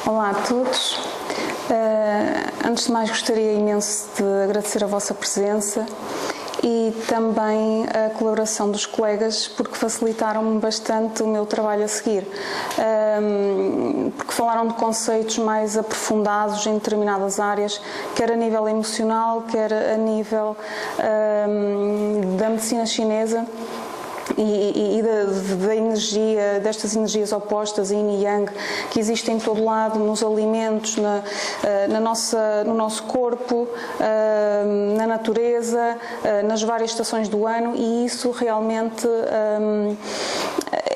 Olá a todos. Antes de mais gostaria imenso de agradecer a vossa presença e também a colaboração dos colegas, porque facilitaram-me bastante o meu trabalho a seguir, porque falaram de conceitos mais aprofundados em determinadas áreas, quer a nível emocional, quer a nível da medicina chinesa e da energia, destas energias opostas, yin e yang, que existem em todo lado, nos alimentos, no nosso corpo, na natureza, nas várias estações do ano, e isso realmente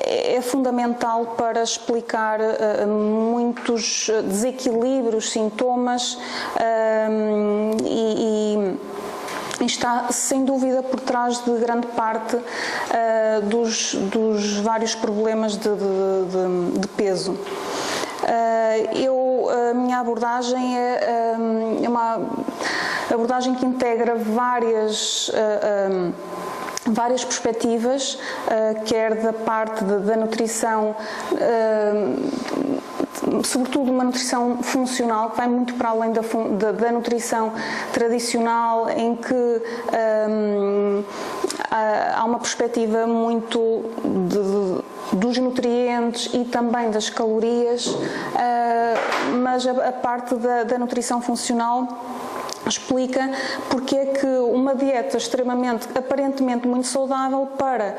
é fundamental para explicar muitos desequilíbrios, sintomas e está sem dúvida por trás de grande parte dos vários problemas de peso. A minha abordagem é uma abordagem que integra várias perspectivas, quer da parte da nutrição, sobretudo uma nutrição funcional, que vai muito para além da nutrição tradicional, em que há uma perspectiva muito dos nutrientes e também das calorias, mas a parte da nutrição funcional explica porque é que uma dieta aparentemente muito saudável para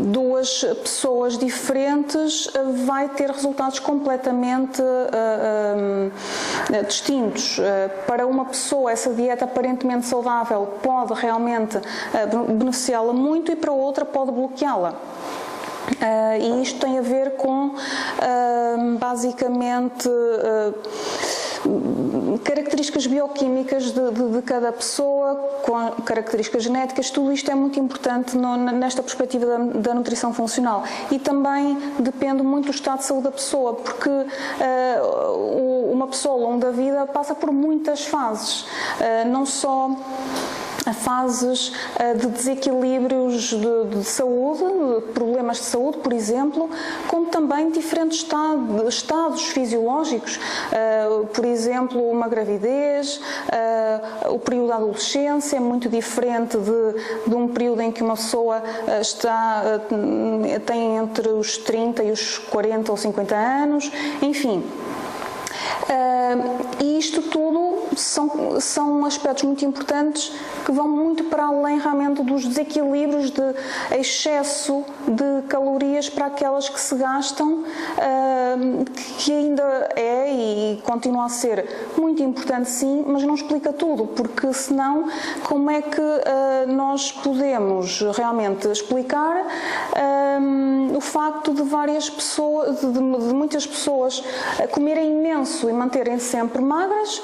duas pessoas diferentes vai ter resultados completamente distintos. Para uma pessoa, essa dieta aparentemente saudável pode realmente beneficiá-la muito, e para outra pode bloqueá-la. E isto tem a ver com basicamente características bioquímicas de cada pessoa, com características genéticas. Tudo isto é muito importante nesta perspectiva da nutrição funcional, e também depende muito do estado de saúde da pessoa, porque uma pessoa ao longo da vida passa por muitas fases, não só fases de desequilíbrios de saúde, de problemas de saúde, por exemplo, como também diferentes estados fisiológicos, por exemplo, uma gravidez, o período da adolescência é muito diferente de um período em que uma pessoa tem entre os 30 e os 40 ou 50 anos, enfim. E isto tudo são aspectos muito importantes que vão muito para além realmente dos desequilíbrios de excesso de calorias para aquelas que se gastam, que ainda é e continua a ser muito importante, sim, mas não explica tudo, porque senão como é que nós podemos realmente explicar o facto de várias pessoas, de muitas pessoas comerem imenso e manterem-se sempre magras,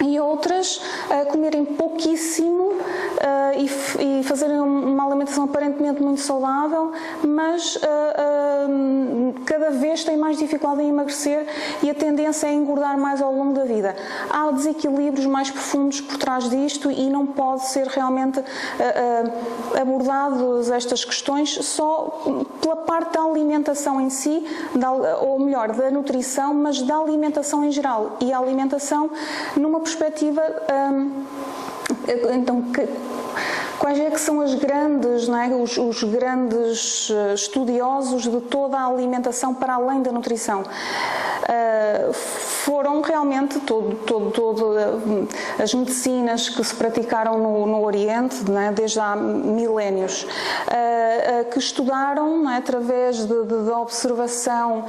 e outras comerem pouquíssimo e fazerem uma alimentação aparentemente muito saudável, mas cada vez têm mais dificuldade em emagrecer e a tendência é engordar mais ao longo da vida. Há desequilíbrios mais profundos por trás disto e não pode ser realmente abordadas estas questões só pela parte da alimentação em si, ou melhor, da nutrição, mas da alimentação em geral. E a alimentação numa perspectiva, então, quais é que são as grandes, não é? os grandes estudiosos de toda a alimentação para além da nutrição? Foram realmente as medicinas que se praticaram no Oriente, não é? Desde há milénios, que estudaram, não é? Através da observação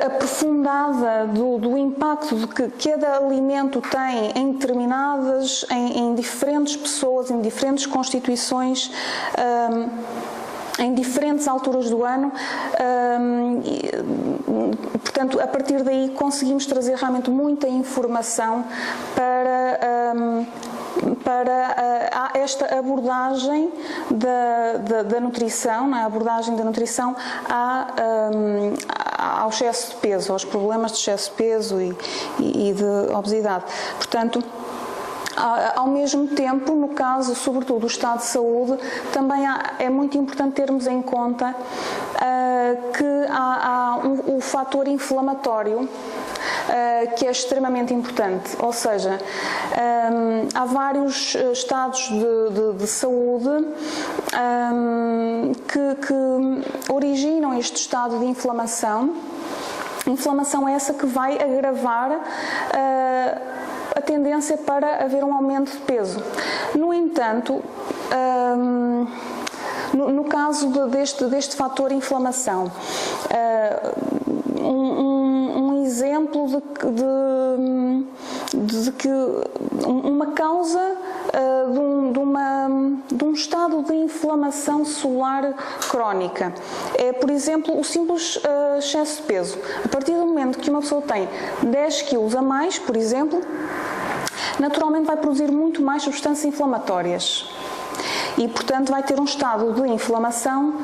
aprofundada do impacto que cada alimento tem em diferentes pessoas, em diferentes constituições, em diferentes alturas do ano. Portanto, a partir daí conseguimos trazer realmente muita informação para esta abordagem da nutrição, não é? A abordagem da nutrição ao excesso de peso, aos problemas de excesso de peso e de obesidade. Portanto, Ao mesmo tempo, no caso, sobretudo, do estado de saúde, também é muito importante termos em conta que há o fator inflamatório, que é extremamente importante, ou seja, há vários estados de saúde que originam este estado de inflamação. Inflamação é essa que vai agravar a tendência para haver um aumento de peso. No entanto, no caso deste fator inflamação, um exemplo de que uma causa de um estado de inflamação celular crónica é, por exemplo, o simples excesso de peso. A partir do momento que uma pessoa tem 10 quilos a mais, por exemplo, naturalmente vai produzir muito mais substâncias inflamatórias e, portanto, vai ter um estado de inflamação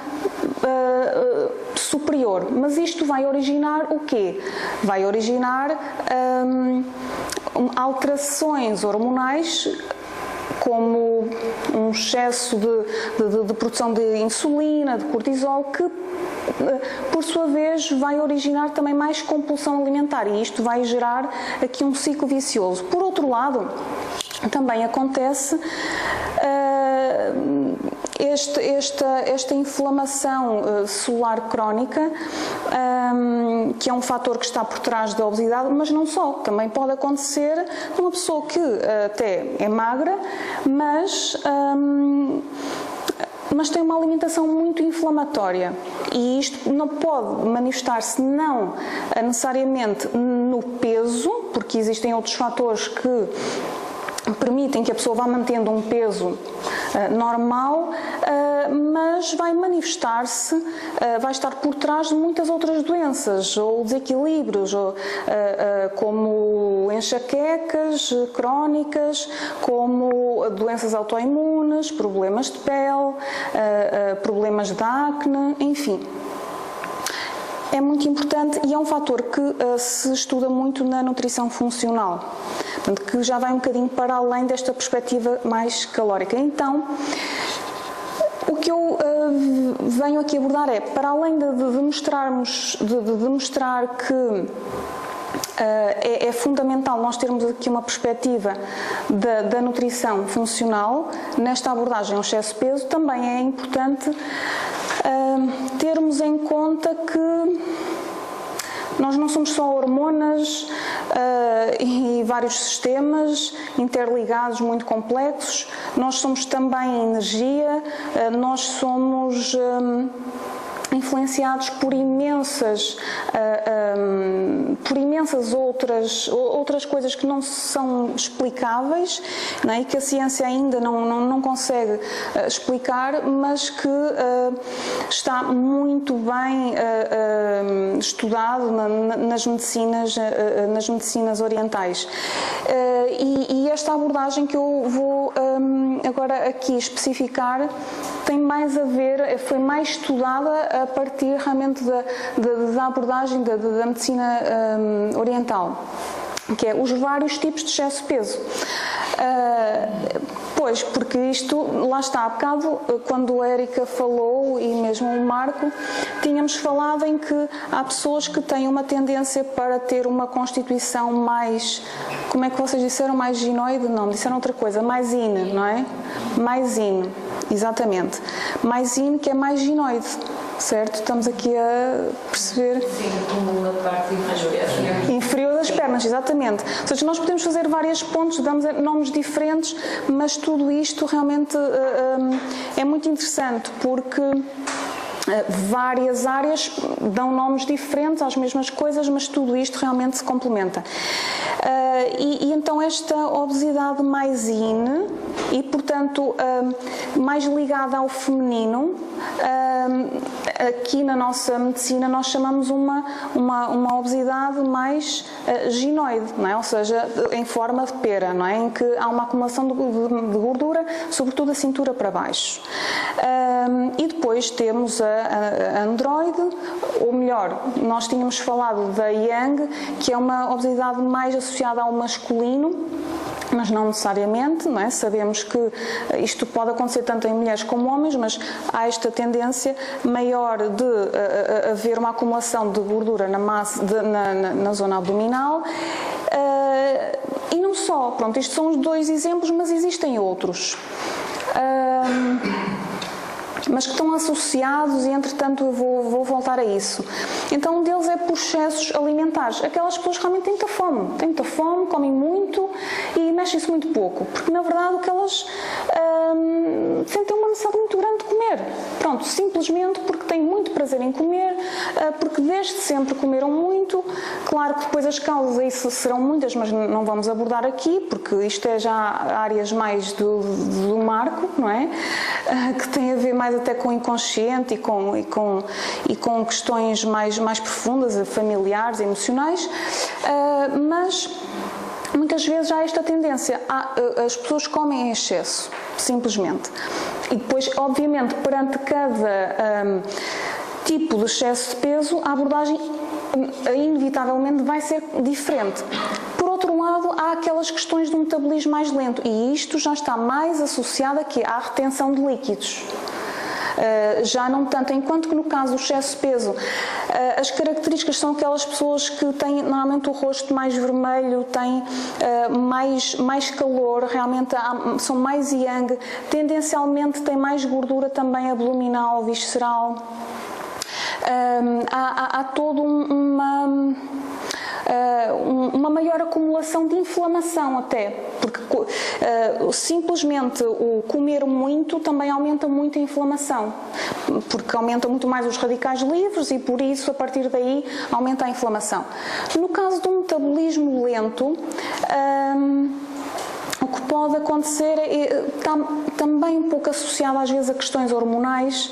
superior. Mas isto vai originar o quê? Vai originar alterações hormonais, como um excesso de produção de insulina, de cortisol, que por sua vez vai originar também mais compulsão alimentar, e isto vai gerar aqui um ciclo vicioso. Por outro lado, também acontece esta inflamação celular crónica, que é um fator que está por trás da obesidade, mas não só. Também pode acontecer numa pessoa que até é magra, mas tem uma alimentação muito inflamatória, e isto não pode manifestar-se não necessariamente no peso, porque existem outros fatores que permitem que a pessoa vá mantendo um peso normal, mas vai manifestar-se, vai estar por trás de muitas outras doenças ou desequilíbrios, como enxaquecas crónicas, como doenças autoimunes, problemas de pele, problemas de acne, enfim. É muito importante e é um fator que se estuda muito na nutrição funcional, portanto, que já vai um bocadinho para além desta perspectiva mais calórica. Então, o que eu venho aqui abordar é, para além de demonstrar que é fundamental nós termos aqui uma perspectiva da nutrição funcional, nesta abordagem ao excesso de peso, também é importante termos em conta que nós não somos só hormonas e vários sistemas interligados muito complexos, nós somos também energia, nós somos influenciados por imensas outras coisas que não são explicáveis, não é? E que a ciência ainda não consegue explicar, mas que está muito bem estudado nas medicinas orientais. E esta abordagem que eu vou agora aqui especificar tem mais a ver, foi mais estudada a partir realmente da abordagem da medicina oriental, que é os vários tipos de excesso de peso. Pois, porque isto, lá está, há bocado, quando a Érica falou, e mesmo o Marco, tínhamos falado em que há pessoas que têm uma tendência para ter uma constituição mais, como é que vocês disseram, mais ginoide? Não, disseram outra coisa, mais in, não é? Mais in, exatamente. Mais in, que é mais ginoide. Certo? Estamos aqui a perceber. Sim, como na parte inferior das pernas, exatamente. Ou seja, nós podemos fazer vários pontos, damos nomes diferentes, mas tudo isto realmente é muito interessante, porque várias áreas dão nomes diferentes às mesmas coisas, mas tudo isto realmente se complementa. E então esta obesidade mais in, e portanto mais ligada ao feminino, aqui na nossa medicina nós chamamos uma obesidade mais ginoide, não é? Ou seja, em forma de pera, não é? Em que há uma acumulação de gordura, sobretudo a cintura para baixo. E depois temos a androide, ou melhor, nós tínhamos falado da yang, que é uma obesidade mais associada ao masculino, mas não necessariamente, não é? Sabemos que isto pode acontecer tanto em mulheres como homens, mas há esta tendência maior de haver uma acumulação de gordura na zona abdominal. E não só, pronto, isto são os 2 exemplos, mas existem outros. Mas que estão associados e, entretanto, eu vou voltar a isso. Então, um deles é por excessos alimentares. Aquelas pessoas realmente têm muita fome, comem muito e mexem-se muito pouco, porque, na verdade, o que elas sentem uma necessidade muito grande de comer. Pronto, simplesmente porque têm muito prazer em comer, porque desde sempre comeram muito. Claro que depois as causas a isso serão muitas, mas não vamos abordar aqui, porque isto é já áreas mais do Marco, não é? Que tem a ver mais até com o inconsciente e com questões mais profundas, familiares, emocionais, mas muitas vezes há esta tendência, as pessoas comem em excesso, simplesmente. E depois, obviamente, perante cada tipo de excesso de peso, a abordagem inevitavelmente vai ser diferente. Por outro lado, há aquelas questões do metabolismo mais lento, e isto já está mais associado aqui à retenção de líquidos. Já não tanto, enquanto que no caso do excesso de peso, as características são aquelas pessoas que têm normalmente o rosto mais vermelho, têm mais calor, realmente são mais yang, tendencialmente têm mais gordura também abdominal, visceral. Há toda uma maior acumulação de inflamação até, porque simplesmente o comer muito também aumenta muito a inflamação, porque aumenta muito mais os radicais livres e por isso a partir daí aumenta a inflamação. No caso do metabolismo lento, o que pode acontecer está também um pouco associado às vezes a questões hormonais.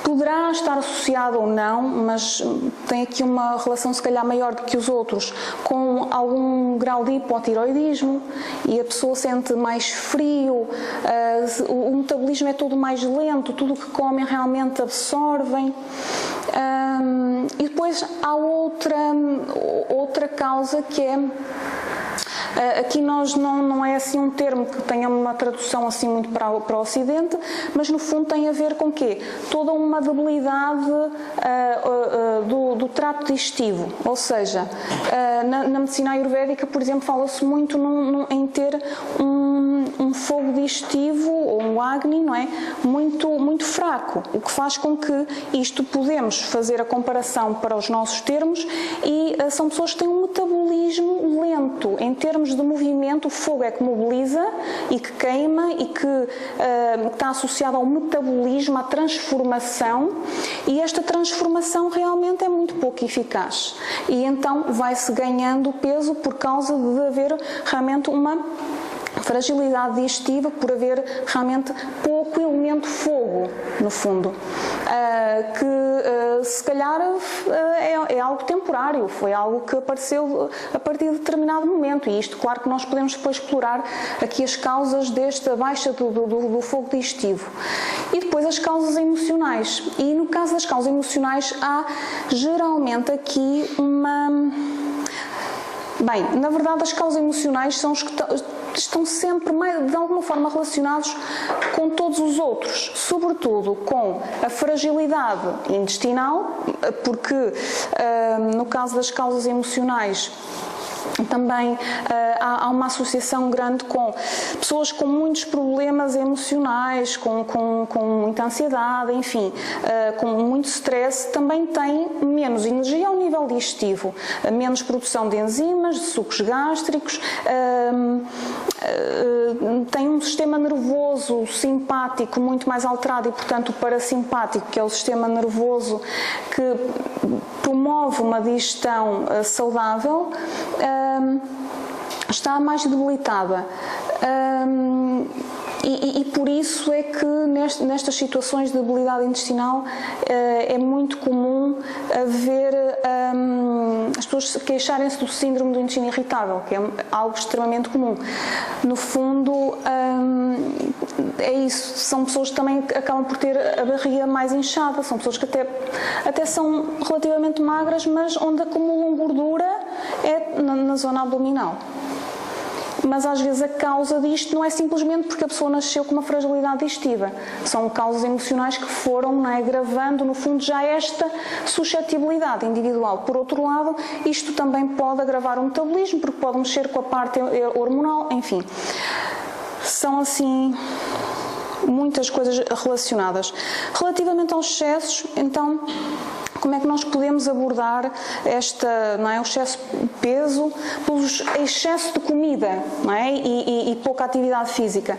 Poderá estar associado ou não, mas tem aqui uma relação se calhar maior do que os outros, com algum grau de hipotiroidismo, e a pessoa sente mais frio, o metabolismo é todo mais lento, tudo o que comem realmente absorvem. E depois há outra causa que é, aqui nós não é assim um termo que tenha uma tradução assim muito para o Ocidente, mas no fundo tem a ver com o quê? Toda uma debilidade do trato digestivo, ou seja, na medicina ayurvédica, por exemplo, fala-se muito em ter um fogo digestivo ou um Agni, não é? Muito fraco, o que faz com que isto podemos fazer a comparação para os nossos termos, e são pessoas que têm um metabolismo lento em termos de movimento. O fogo é que mobiliza e que queima e que está associado ao metabolismo, à transformação, e esta transformação realmente é muito pouco eficaz, e então vai-se ganhando peso por causa de haver realmente uma fragilidade digestiva, por haver realmente pouco elemento fogo, no fundo, que se calhar é algo temporário, foi algo que apareceu a partir de determinado momento, e isto, claro que nós podemos depois explorar aqui as causas desta baixa do fogo digestivo. E depois as causas emocionais, e no caso das causas emocionais há geralmente aqui Bem, na verdade as causas emocionais são os que estão sempre de alguma forma relacionados com todos os outros, sobretudo com a fragilidade intestinal, porque no caso das causas emocionais também há uma associação grande com pessoas com muitos problemas emocionais, com muita ansiedade, enfim, com muito stress, também têm menos energia ao nível digestivo, menos produção de enzimas, de sucos gástricos, têm um sistema nervoso simpático muito mais alterado, e portanto o parasimpático, que é o sistema nervoso que promove uma digestão saudável, está mais debilitada. E por isso é que nestas situações de debilidade intestinal é muito comum haver as pessoas queixarem-se do síndrome do intestino irritável, que é algo extremamente comum. No fundo, é isso, são pessoas que também acabam por ter a barriga mais inchada, são pessoas que até são relativamente magras, mas onde acumulam gordura é na zona abdominal. mas às vezes a causa disto não é simplesmente porque a pessoa nasceu com uma fragilidade digestiva. São causas emocionais que foram, não é, agravando, no fundo, já esta suscetibilidade individual. Por outro lado, isto também pode agravar o metabolismo, porque pode mexer com a parte hormonal, enfim. São assim muitas coisas relacionadas. Relativamente aos excessos, então, como é que nós podemos abordar não é, o excesso de peso, pelos excesso de comida, não é, e pouca atividade física?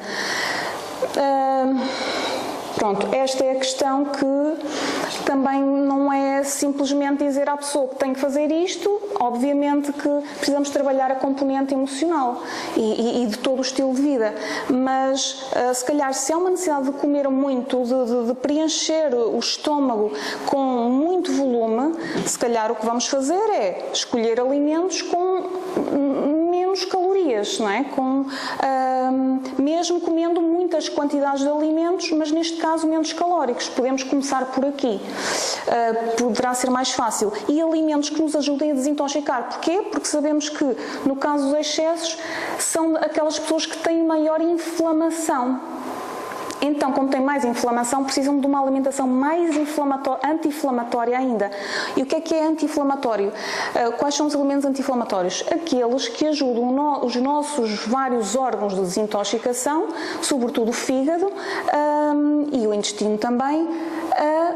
Pronto, esta é a questão que também não é simplesmente dizer à pessoa que tem que fazer isto. Obviamente que precisamos trabalhar a componente emocional e de todo o estilo de vida, mas se calhar se há uma necessidade de comer muito, de preencher o estômago com muito volume, se calhar o que vamos fazer é escolher alimentos com menos calorias, não é? Mesmo comendo muitas quantidades de alimentos, mas neste caso menos calóricos. Podemos começar por aqui. Poderá ser mais fácil. E alimentos que nos ajudem a desintoxicar. Porquê? Porque sabemos que, no caso dos excessos, são aquelas pessoas que têm maior inflamação. Então, como tem mais inflamação, precisam de uma alimentação mais anti-inflamatória ainda. E o que é anti-inflamatório? Quais são os alimentos anti-inflamatórios? Aqueles que ajudam os nossos vários órgãos de desintoxicação, sobretudo o fígado e o intestino também, a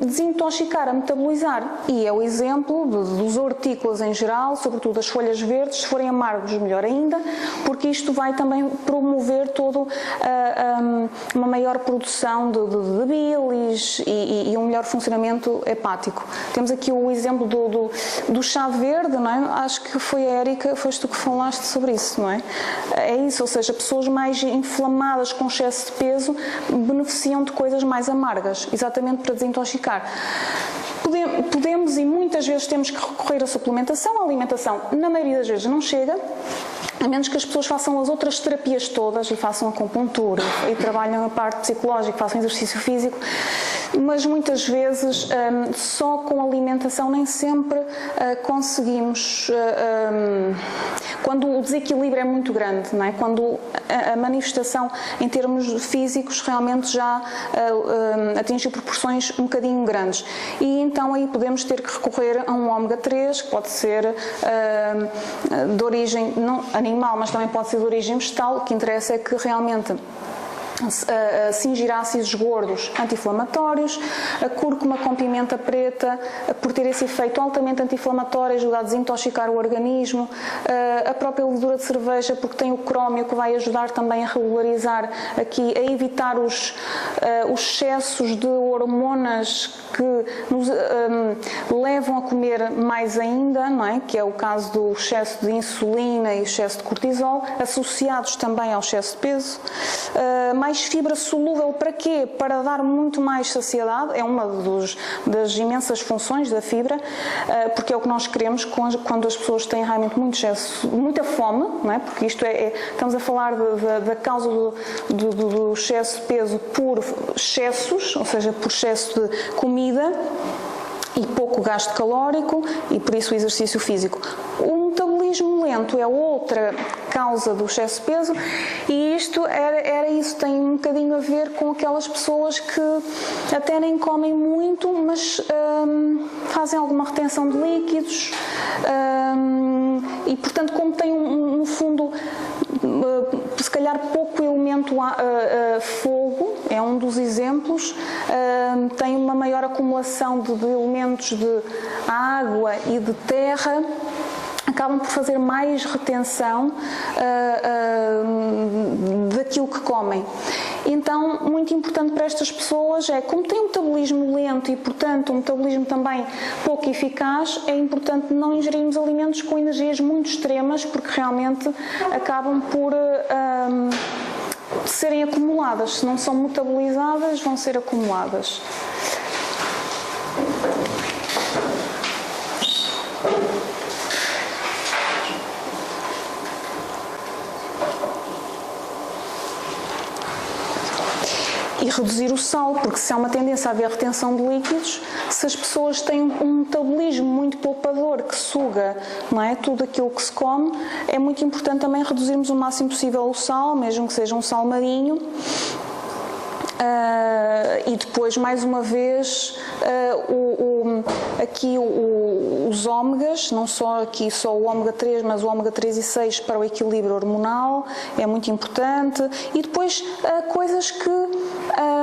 desintoxicar, a metabolizar. E é o exemplo dos hortícolas em geral, sobretudo as folhas verdes, se forem amargos, melhor ainda, porque isto vai também promover todo uma maior produção de bilis e um melhor funcionamento hepático. Temos aqui o exemplo do chá verde, não é? Acho que foi a Érica, foste tu que falaste sobre isso, não é? É isso, ou seja, pessoas mais inflamadas com excesso de peso beneficiam de coisas mais amargas, exatamente para desintoxicar. Podemos e muitas vezes temos que recorrer à suplementação. A alimentação, na maioria das vezes, não chega, a menos que as pessoas façam as outras terapias todas e façam acupuntura e trabalhem a parte psicológica, façam exercício físico, mas muitas vezes só com alimentação nem sempre conseguimos, quando o desequilíbrio é muito grande, não é? Quando a manifestação em termos físicos realmente já atinge proporções um bocadinho grandes. E então aí podemos ter que recorrer a um ômega 3, que pode ser de origem não animal, mas também pode ser de origem vegetal. O que interessa é que realmente cingir ácidos gordos anti-inflamatórios, a cúrcuma com pimenta preta, por ter esse efeito altamente anti-inflamatório, ajuda a desintoxicar o organismo, a própria levedura de cerveja, porque tem o crómio, que vai ajudar também a regularizar aqui, a evitar os excessos de hormonas que nos levam a comer mais ainda, não é? Que é o caso do excesso de insulina e excesso de cortisol, associados também ao excesso de peso. Mais fibra solúvel para quê? Para dar muito mais saciedade, é uma das imensas funções da fibra, porque é o que nós queremos quando as pessoas têm realmente muito excesso, muita fome, não é? Porque isto estamos a falar da causa do excesso de peso por excessos, ou seja, por excesso de comida e pouco gasto calórico, e por isso o exercício físico. O metabolismo lento é outra causa do excesso de peso, e isto era isso, tem um bocadinho a ver com aquelas pessoas que até nem comem muito, mas fazem alguma retenção de líquidos, e portanto, como tem no fundo se calhar pouco elemento fogo, é um dos exemplos, tem uma maior acumulação de elementos de água e de terra, acabam por fazer mais retenção daquilo que comem. Então, muito importante para estas pessoas é, como tem um metabolismo lento e, portanto, um metabolismo também pouco eficaz, é importante não ingerirmos alimentos com energias muito extremas, porque realmente acabam por serem acumuladas. Se não são metabolizadas, vão ser acumuladas. E reduzir o sal, porque se há uma tendência a haver retenção de líquidos, se as pessoas têm um metabolismo muito poupador que suga, não é, tudo aquilo que se come, é muito importante também reduzirmos o máximo possível o sal, mesmo que seja um sal marinho. E depois, mais uma vez, aqui os ômegas, não só aqui só o ômega 3, mas o ômega 3 e 6 para o equilíbrio hormonal, é muito importante. E depois, coisas que,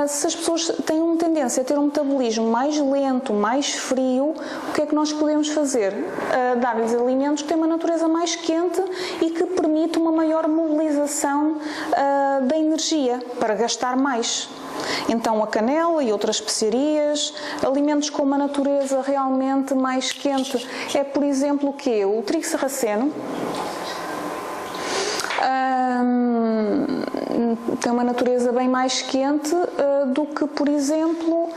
se as pessoas têm uma tendência a ter um metabolismo mais lento, mais frio, o que é que nós podemos fazer? Dar-lhes alimentos que têm uma natureza mais quente e que permite uma maior mobilização da energia para gastar mais. Então a canela e outras especiarias, alimentos com uma natureza realmente mais quente, é por exemplo o quê? O trigo sarraceno. Tem uma natureza bem mais quente do que, por exemplo,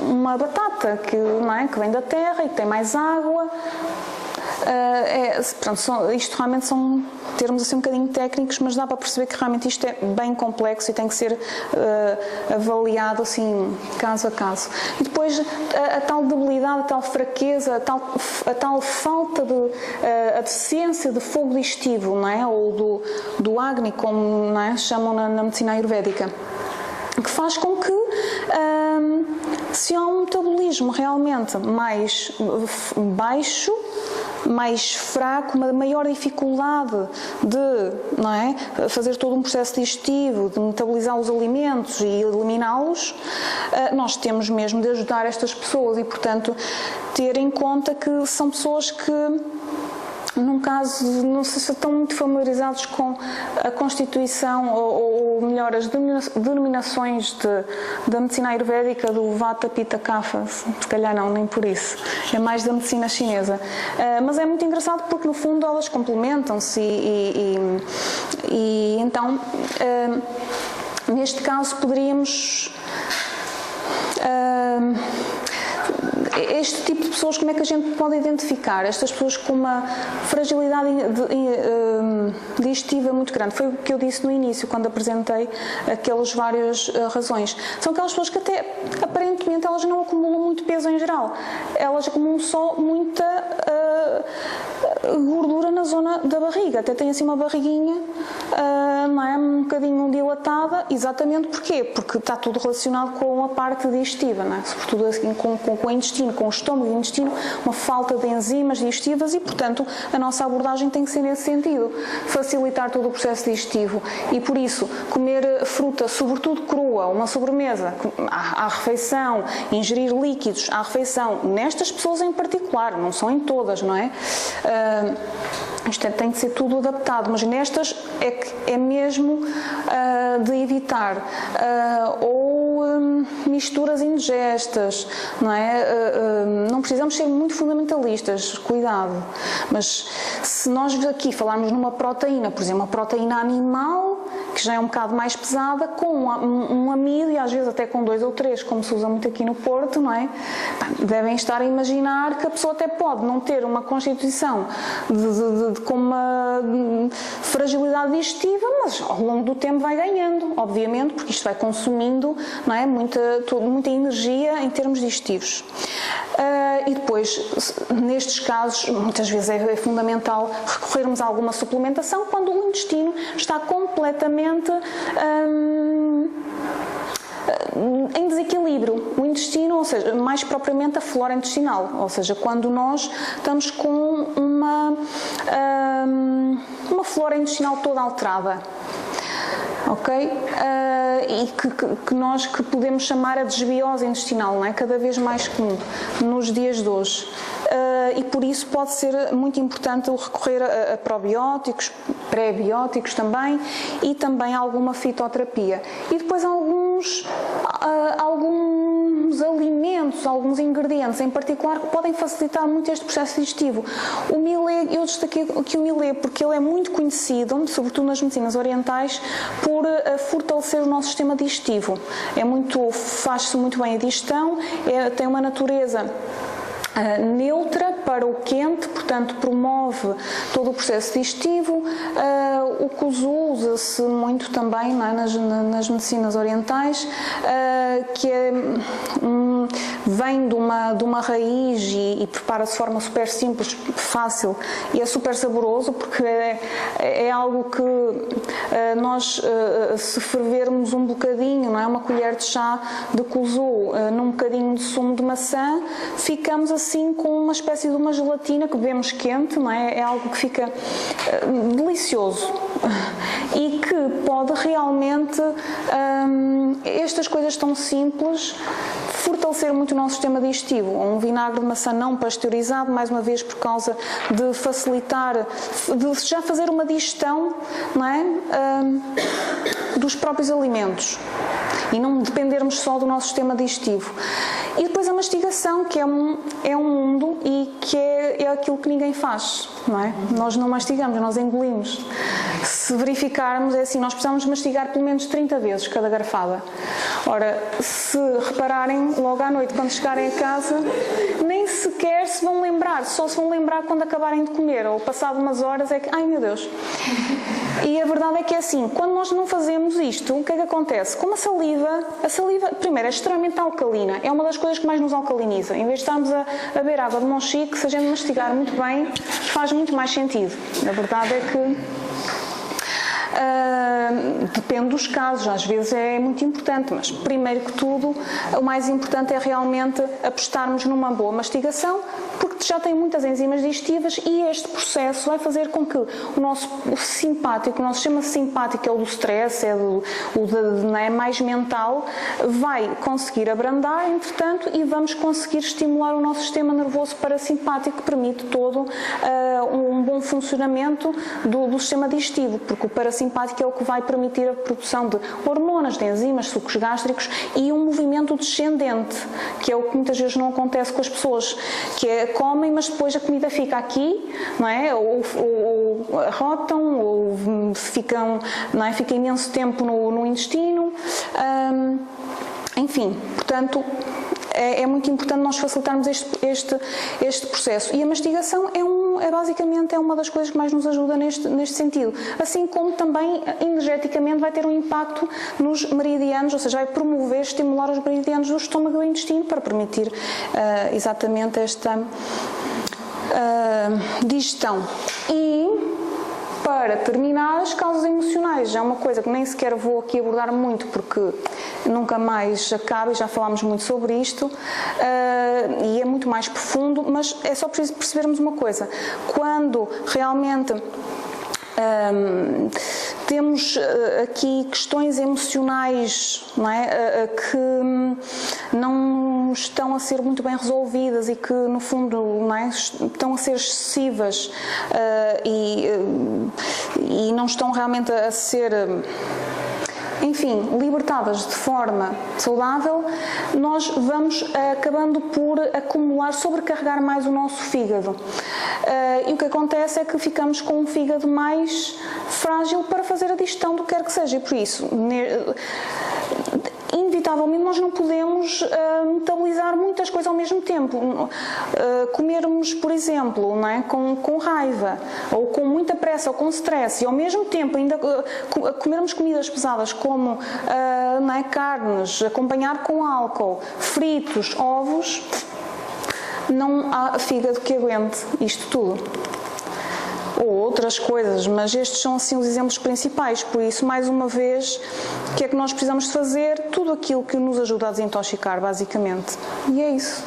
uma batata que, não é, que vem da terra e que tem mais água. Isto realmente são termos assim um bocadinho técnicos, mas dá para perceber que realmente isto é bem complexo e tem que ser avaliado assim caso a caso. E depois a tal debilidade, a tal fraqueza, a tal falta de a deficiência de fogo digestivo, não é? Ou do Agni, como, não é, chamam na medicina ayurvédica, que faz com que se há um metabolismo realmente mais baixo, mais fraco, uma maior dificuldade de, não é, fazer todo um processo digestivo, de metabolizar os alimentos e eliminá-los, nós temos mesmo de ajudar estas pessoas e, portanto, ter em conta que são pessoas que, num caso, não sei se estão muito familiarizados com a constituição ou melhor, as denominações da medicina ayurvédica do Vata, Pitta, Kapha, se calhar não, nem por isso, é mais da medicina chinesa. Mas é muito engraçado porque no fundo elas complementam-se e então, neste caso poderíamos... Este tipo de pessoas, como é que a gente pode identificar? Estas pessoas com uma fragilidade digestiva muito grande. Foi o que eu disse no início, quando apresentei aquelas várias razões. São aquelas pessoas que até, aparentemente, elas não acumulam muito peso em geral. Elas acumulam só muita gordura na zona da barriga. Até tem assim uma barriguinha, não é? Um bocadinho dilatada. Exatamente porquê? Porque está tudo relacionado com a parte digestiva, não é? Sobretudo assim, com o intestino, com o estômago e o intestino, uma falta de enzimas digestivas e, portanto, a nossa abordagem tem que ser nesse sentido, facilitar todo o processo digestivo e, por isso, comer fruta, sobretudo crua, uma sobremesa, à refeição, ingerir líquidos à refeição, nestas pessoas em particular, não são em todas, não é? Isto tem de ser tudo adaptado, mas nestas é mesmo de evitar ou misturas indigestas, não é? Não precisamos ser muito fundamentalistas, cuidado, mas se nós aqui falarmos numa proteína, por exemplo, uma proteína animal, que já é um bocado mais pesada, com um amido e às vezes até com 2 ou 3, como se usa muito aqui no Porto, não é? Devem estar a imaginar que a pessoa até pode não ter uma constituição com uma fragilidade digestiva, mas ao longo do tempo vai ganhando, obviamente, porque isto vai consumindo, não é? Muita energia em termos digestivos. E depois, nestes casos, muitas vezes é fundamental recorrermos a alguma suplementação quando o intestino está completamente em desequilíbrio. O intestino, ou seja, mais propriamente a flora intestinal, ou seja, quando nós estamos com uma flora intestinal toda alterada. Ok? E que podemos chamar a desbiose intestinal, não é? Cada vez mais comum nos dias de hoje. E por isso pode ser muito importante recorrer a probióticos, pré-bióticos também e também alguma fitoterapia. E depois alguns alimentos, alguns ingredientes em particular que podem facilitar muito este processo digestivo. O milê, eu destaquei aqui o milê porque ele é muito conhecido, sobretudo nas medicinas orientais, por fortalecer o nosso sistema digestivo. Faz-se muito bem a digestão, tem uma natureza neutra para o quente, portanto promove todo o processo digestivo. O kuzu usa-se muito também, não é, nas medicinas orientais, que vem de uma raiz e prepara-se de forma super simples, fácil, e é super saboroso, porque é algo que nós, se fervermos um bocadinho, não é, uma colher de chá de kuzu num bocadinho de sumo de maçã, ficamos assim com uma espécie de uma gelatina que bebemos quente, não é? É algo que fica delicioso e que pode realmente, estas coisas tão simples, fortalecer muito o nosso sistema digestivo. Um vinagre de maçã não pasteurizado, mais uma vez por causa de facilitar, de já fazer uma digestão, não é, dos próprios alimentos e não dependermos só do nosso sistema digestivo. E depois a mastigação, que é um mundo e que é aquilo que ninguém faz, não é? Nós não mastigamos, nós engolimos. Se verificarmos, é assim, nós precisamos mastigar pelo menos 30 vezes cada garfada. Ora, se repararem, logo à noite, quando chegarem a casa, nem sequer se vão lembrar, só se vão lembrar quando acabarem de comer, ou passado umas horas é que, ai meu Deus. E a verdade é que é assim, quando nós não fazemos isto, o que é que acontece? Como a saliva, primeiro, é extremamente alcalina, é uma das coisas que mais nos alcaliniza. Em vez de estarmos a beber água de Monchique, se a gente mastigar muito bem, faz muito mais sentido. A verdade é que depende dos casos, às vezes é muito importante, mas primeiro que tudo, o mais importante é realmente apostarmos numa boa mastigação, porque já tem muitas enzimas digestivas e este processo vai fazer com que o nosso simpático, o nosso sistema simpático, que é o do stress, não é, mais mental, vai conseguir abrandar, entretanto, e vamos conseguir estimular o nosso sistema nervoso parasimpático, que permite todo um bom funcionamento do sistema digestivo, porque o parasimpático é o que vai permitir a produção de hormonas, de enzimas, sucos gástricos e um movimento descendente, que é o que muitas vezes não acontece com as pessoas, que é comem, mas depois a comida fica aqui, não é? Ou arrotam, ou ficam, não é? Fica imenso tempo no intestino. Enfim, portanto, é muito importante nós facilitarmos este processo. E a mastigação basicamente uma das coisas que mais nos ajuda neste sentido. Assim como também, energeticamente, vai ter um impacto nos meridianos, ou seja, vai promover, estimular os meridianos do estômago e do intestino para permitir exatamente esta digestão. E, para terminar, as causas emocionais. É uma coisa que nem sequer vou aqui abordar muito, porque nunca mais acaba, e já falámos muito sobre isto, e é muito mais profundo, mas é só preciso percebermos uma coisa. Quando realmente temos aqui questões emocionais, não é? Que não estão a ser muito bem resolvidas e que, no fundo, não é? Estão a ser excessivas e não estão realmente a ser, enfim, libertadas de forma saudável, nós vamos acabando por acumular, sobrecarregar mais o nosso fígado. E o que acontece é que ficamos com um fígado mais frágil para fazer a digestão do que quer que seja. E por isso, inevitavelmente, nós não podemos metabolizar muitas coisas ao mesmo tempo. Comermos, por exemplo, não é? com raiva, ou com muita pressa, ou com stress, e ao mesmo tempo ainda comermos comidas pesadas como não é? Carnes, acompanhar com álcool, fritos, ovos, não há fígado que aguente isto tudo. Ou outras coisas, mas estes são assim os exemplos principais. Por isso, mais uma vez, o que é que nós precisamos de fazer? Tudo aquilo que nos ajuda a desintoxicar, basicamente. E é isso.